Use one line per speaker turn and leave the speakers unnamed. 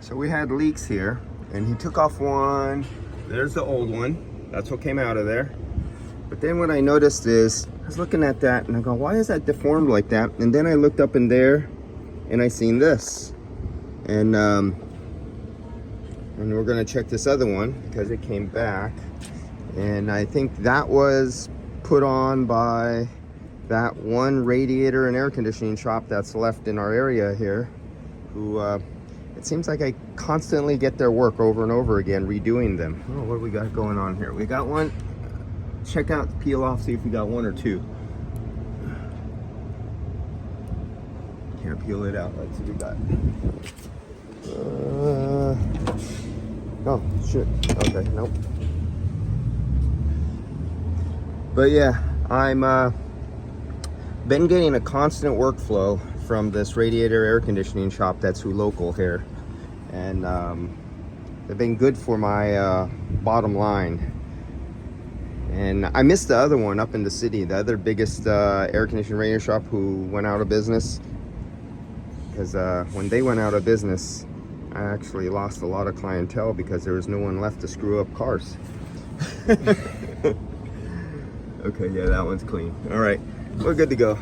So we had leaks here, and he took off one. There's the old one. That's what came out of there. But then what I noticed is, I was looking at that and I go, why is that deformed like that? And then I looked up in there and I seen this. And we're gonna check this other one because it came back. And I think that was put on by that one radiator and air conditioning shop that's left in our area here, who it seems like I constantly get their work over and over again, redoing them. Oh, what do we got going on here? We got one. Check out, peel off, see if we got one or two. Here, peel it out. Let's see what we got. Oh, shit. Okay, nope. But yeah, I'm been getting a constant workflow from this radiator air conditioning shop that's who local here, and they've been good for my bottom line. And I missed the other one up in the city, the other biggest air conditioning radiator shop who went out of business, because when they went out of business, I actually lost a lot of clientele because there was no one left to screw up cars. Okay, yeah, that one's clean. All right, we're good to go.